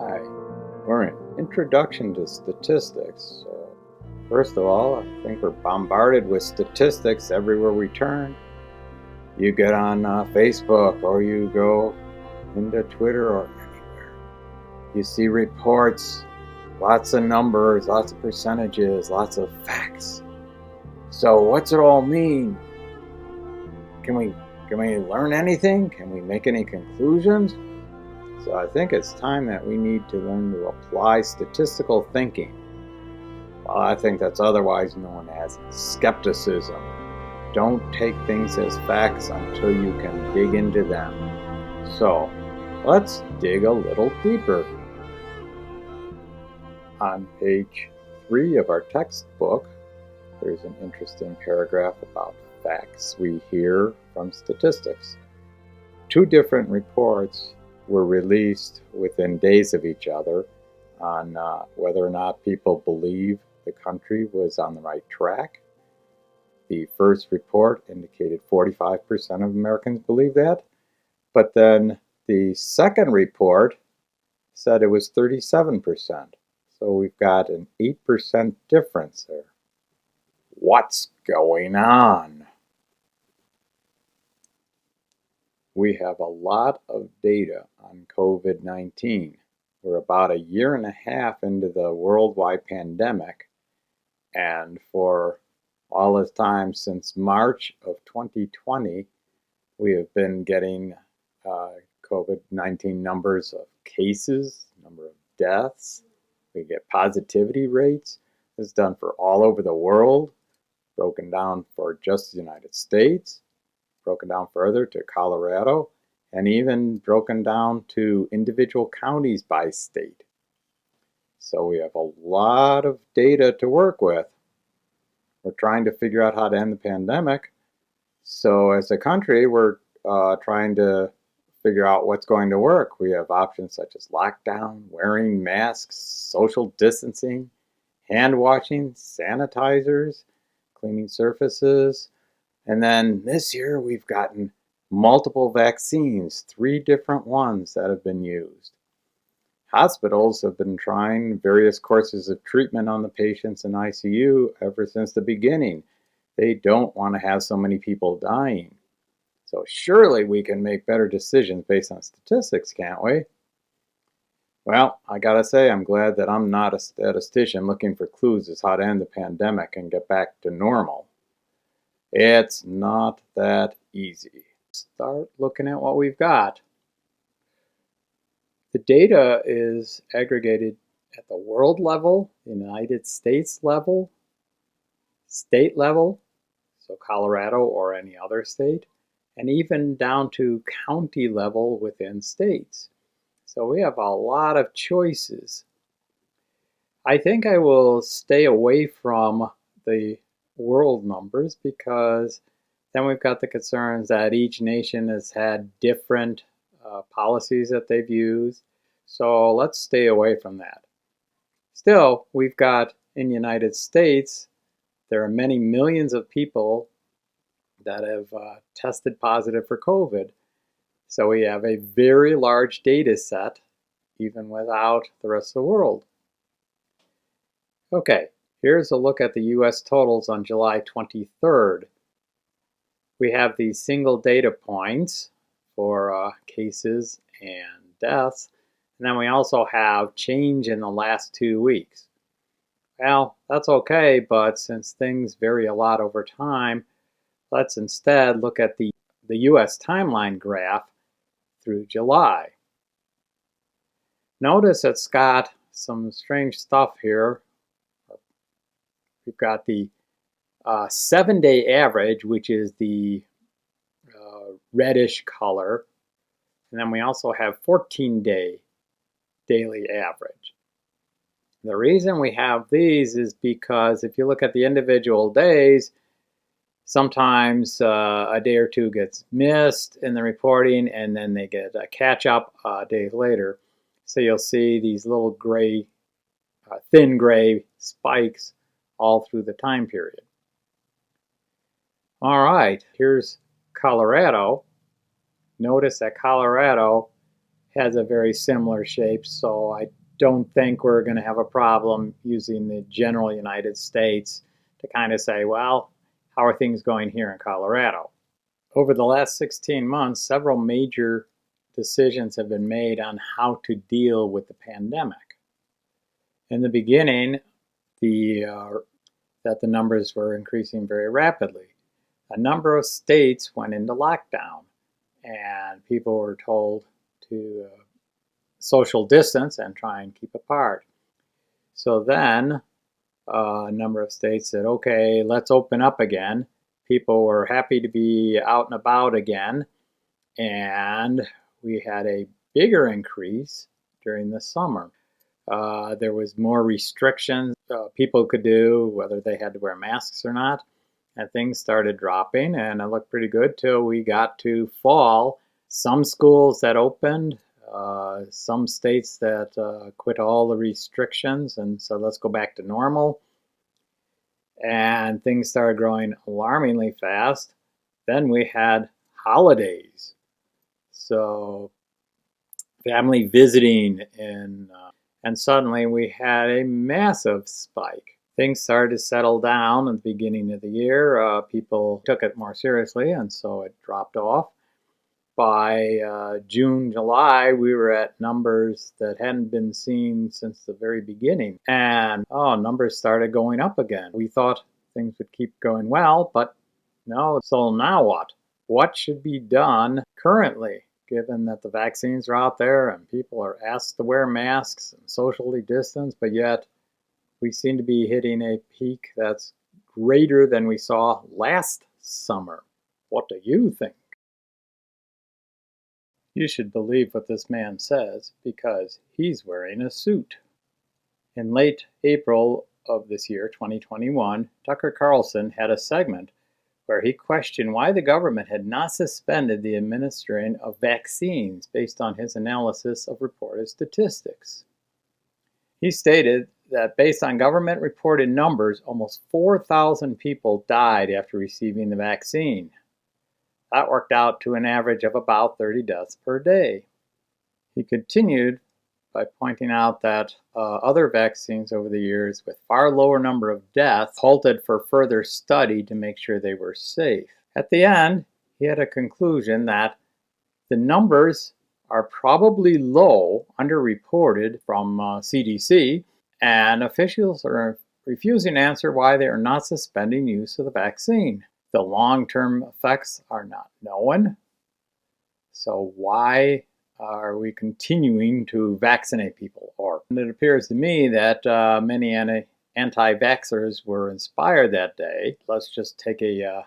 Hi, we're in Introduction to Statistics. So, first of all, I think we're bombarded with statistics everywhere we turn. You get on Facebook or you go into Twitter or anywhere. You see reports, lots of numbers, lots of percentages, lots of facts. So, what's it all mean? Can we learn anything? Can we make any conclusions? So I think it's time that we need to learn to apply statistical thinking. Well, I think that's otherwise known as skepticism. Don't take things as facts until you can dig into them. So let's dig a little deeper. On page 3 of our textbook, there's an interesting paragraph about facts we hear from statistics. 2 different reports were released within days of each other on whether or not people believe the country was on the right track. The first report indicated 45% of Americans believe that, but then the second report said it was 37%. So we've got an 8% difference there. What's going on? We have a lot of data on COVID-19. We're about a year and a half into the worldwide pandemic, and for all this time since March of 2020, we have been getting COVID-19 numbers of cases, number of deaths. We get positivity rates. This is done for all over the world, broken down for just the United States, broken down further to Colorado, and even broken down to individual counties by state. So we have a lot of data to work with. We're trying to figure out how to end the pandemic. So as a country, we're trying to figure out what's going to work. We have options such as lockdown, wearing masks, social distancing, hand washing, sanitizers, cleaning surfaces. And then this year we've gotten multiple vaccines, 3 different ones that have been used. Hospitals have been trying various courses of treatment on the patients in ICU ever since the beginning. They don't want to have so many people dying. So surely we can make better decisions based on statistics, can't we? Well, I gotta say, I'm glad that I'm not a statistician looking for clues as how to end the pandemic and get back to normal. It's not that easy. Start looking at what we've got. The data is aggregated at the world level, United States level, state level, so Colorado or any other state, and even down to county level within states. So we have a lot of choices. I think I will stay away from the world numbers because then we've got the concerns that each nation has had different policies that they've used. So let's stay away from that. Still, we've got in the United States, there are many millions of people that have tested positive for COVID. So we have a very large data set, even without the rest of the world. Okay, here's a look at the US totals on July 23rd. We have these single data points for cases and deaths, and then we also have change in the last 2 weeks. Well, that's okay, but since things vary a lot over time, let's instead look at the US timeline graph through July. Notice it's got some strange stuff here. We've got the 7-day average, which is the reddish color, and then we also have 14-day daily average. The reason we have these is because if you look at the individual days, sometimes a day or two gets missed in the reporting, and then they get a catch-up a day later. So you'll see these little gray, thin gray spikes all through the time period. All right, here's Colorado. Notice that Colorado has a very similar shape, so I don't think we're going to have a problem using the general United States to kind of say, well, how are things going here in Colorado? Over the last 16 months, several major decisions have been made on how to deal with the pandemic. In the beginning, that the numbers were increasing very rapidly. A number of states went into lockdown, and people were told to social distance and try and keep apart. So then a number of states said, okay, let's open up again. People were happy to be out and about again, and we had a bigger increase during the summer. There was more restrictions people could do, whether they had to wear masks or not, and things started dropping, and it looked pretty good till we got to fall. Some schools that opened, some states that quit all the restrictions and said, let's go back to normal. And things started growing alarmingly fast. Then we had holidays. So family visiting, and suddenly we had a massive spike. Things started to settle down at the beginning of the year. People took it more seriously, and so it dropped off. By June, July, we were at numbers that hadn't been seen since the very beginning. And numbers started going up again. We thought things would keep going well, but no. So now what? What should be done currently, given that the vaccines are out there and people are asked to wear masks and socially distance, but yet we seem to be hitting a peak that's greater than we saw last summer. What do you think? You should believe what this man says because he's wearing a suit. In late April of this year, 2021, Tucker Carlson had a segment where he questioned why the government had not suspended the administering of vaccines based on his analysis of reported statistics. He stated that based on government reported numbers, almost 4,000 people died after receiving the vaccine. That worked out to an average of about 30 deaths per day. He continued by pointing out that other vaccines over the years with far lower number of deaths halted for further study to make sure they were safe. At the end, he had a conclusion that the numbers are probably low, underreported from CDC, and officials are refusing to answer why they are not suspending use of the vaccine. The long-term effects are not known. So why are we continuing to vaccinate people? And it appears to me that many anti-vaxxers were inspired that day. Let's just take a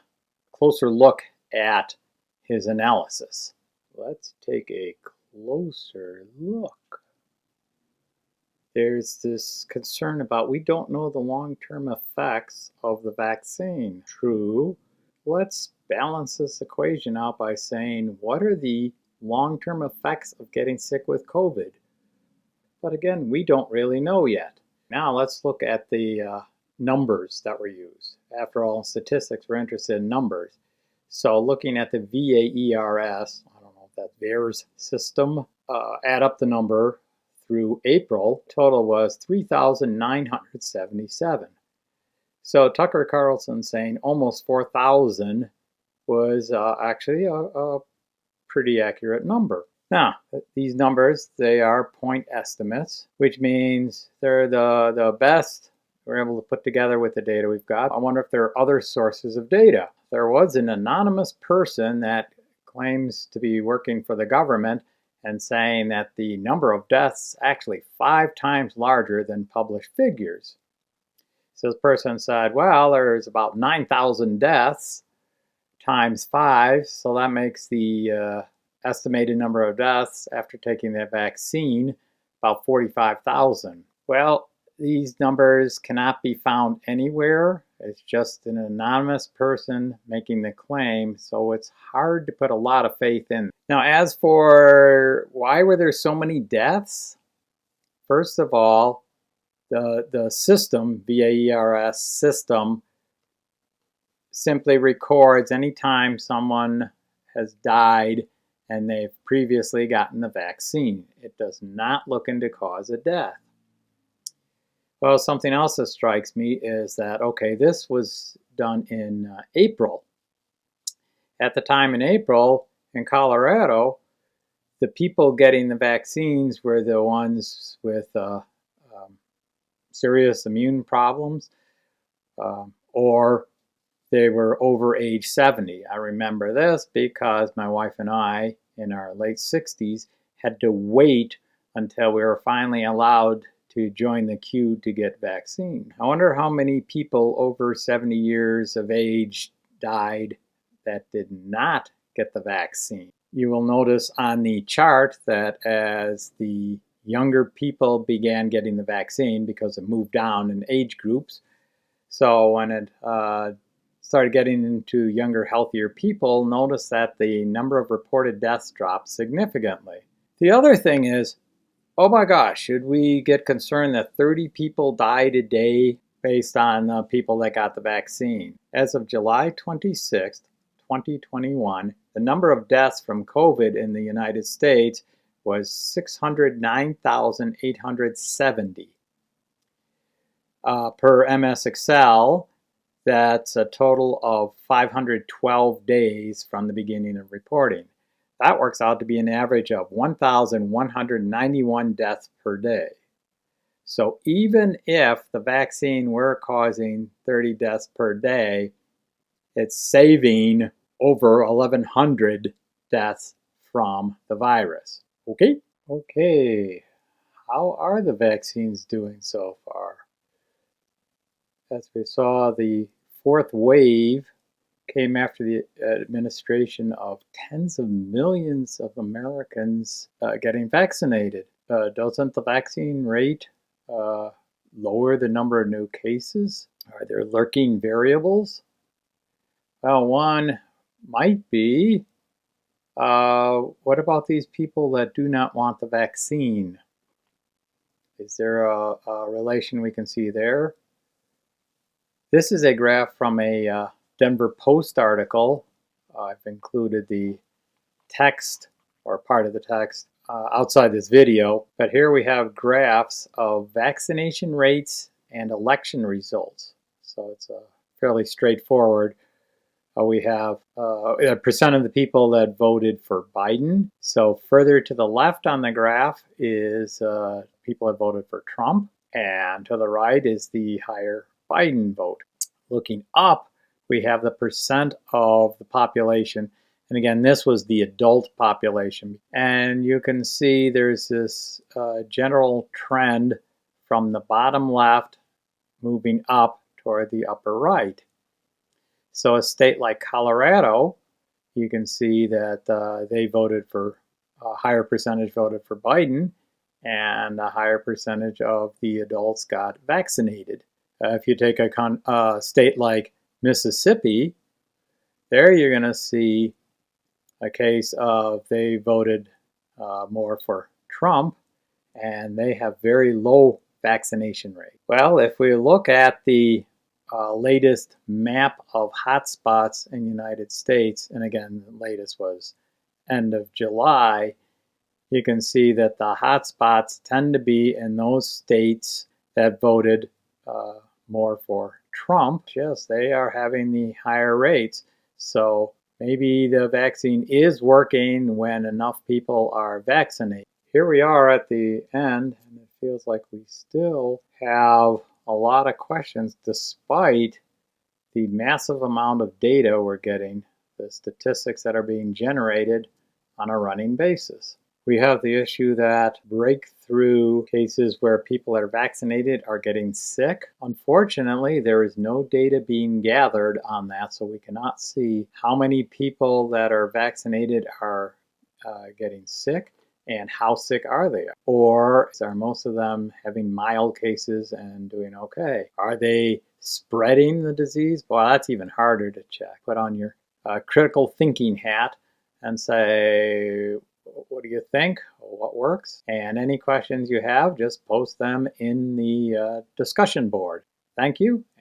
closer look at his analysis. Let's take a closer look. There's this concern about we don't know the long-term effects of the vaccine. True. Let's balance this equation out by saying, what are the long-term effects of getting sick with COVID? But again, we don't really know yet. Now let's look at the numbers that were used. After all, in statistics, we're interested in numbers. So looking at the VAERS, I don't know if that's VAERS system, add up the number through April, total was 3,977. So Tucker Carlson saying almost 4,000 was actually a pretty accurate number. Now, these numbers, they are point estimates, which means they're the best we're able to put together with the data we've got. I wonder if there are other sources of data. There was an anonymous person that claims to be working for the government and saying that the number of deaths actually 5 times larger than published figures. So this person said, well, there's about 9,000 deaths times 5, so that makes the estimated number of deaths after taking that vaccine about 45,000. Well, these numbers cannot be found anywhere. It's just an anonymous person making the claim, so it's hard to put a lot of faith in. Now, as for why were there so many deaths? First of all, the system, VAERS system, simply records anytime someone has died and they've previously gotten the vaccine. It does not look into cause a death. Well, something else that strikes me is that, okay, this was done in April. At the time in April, in Colorado, the people getting the vaccines were the ones with serious immune problems, or they were over age 70. I remember this because my wife and I, in our late 60s, had to wait until we were finally allowed to join the queue to get vaccine. I wonder how many people over 70 years of age died that did not get the vaccine. You will notice on the chart that as the younger people began getting the vaccine, because it moved down in age groups, so when it started getting into younger, healthier people, notice that the number of reported deaths dropped significantly. The other thing is, oh my gosh, should we get concerned that 30 people died a day based on people that got the vaccine? As of July 26th, 2021, the number of deaths from COVID in the United States was 609,870. Per MS Excel, that's a total of 512 days from the beginning of reporting. That works out to be an average of 1,191 deaths per day. So even if the vaccine were causing 30 deaths per day, it's saving over 1,100 deaths from the virus. Okay, how are the vaccines doing so far? As we saw, the fourth wave came after the administration of tens of millions of Americans getting vaccinated. Doesn't the vaccine rate lower the number of new cases? Are there lurking variables? Well, one might be, what about these people that do not want the vaccine? Is there a relation we can see there? This is a graph from a Denver Post article. I've included the text, or part of the text, outside this video, but here we have graphs of vaccination rates and election results. So it's fairly straightforward. We have a percent of the people that voted for Biden. So further to the left on the graph is people that voted for Trump, and to the right is the higher Biden vote. Looking up, we have the percent of the population, and again, this was the adult population, and you can see there's this general trend from the bottom left moving up toward the upper right. So a state like Colorado, you can see that they voted for, a higher percentage voted for Biden, and a higher percentage of the adults got vaccinated. If you take a state like Mississippi, there you're going to see a case of they voted more for Trump, and they have very low vaccination rate. Well, if we look at the latest map of hotspots in the United States, and again, the latest was end of July, you can see that the hotspots tend to be in those states that voted more for Trump. Yes, they are having the higher rates. So maybe the vaccine is working when enough people are vaccinated. Here we are at the end, and it feels like we still have a lot of questions despite the massive amount of data we're getting, the statistics that are being generated on a running basis. We have the issue that breakthrough cases where people that are vaccinated are getting sick. Unfortunately, there is no data being gathered on that, so we cannot see how many people that are vaccinated are getting sick and how sick are they? Or are most of them having mild cases and doing okay? Are they spreading the disease? Well, that's even harder to check. Put on your critical thinking hat and say, what do you think? What works? And any questions you have, just post them in the discussion board. Thank you.